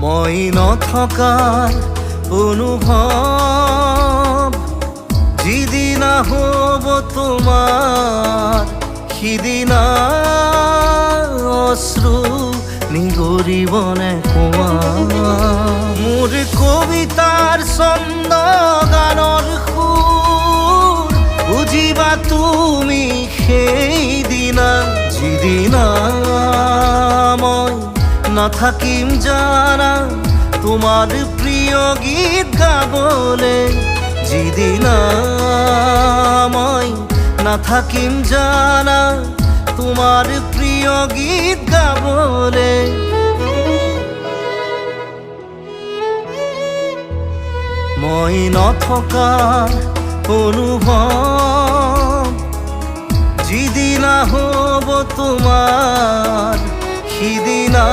মই নথকাৰ অনুভৱ যিদিনা হ'ব তোমাৰ সিদিনা অশ্ৰু নিগৰিবনে কোৱা মোৰ কবিতাৰ ছন্দ গানৰ সুৰ বুজিবা তুমি সেইদিনা যিদিনা মই নাথাকিম জানা তোমাৰ প্ৰিয় গীত গাবলে যিদিনা মই নাথাকিম জানা তোমাৰ প্ৰিয় গীত গাবলে মই নথকাৰ অনুভৱ যিদিনা হ'ব তোমাৰ সিদিনা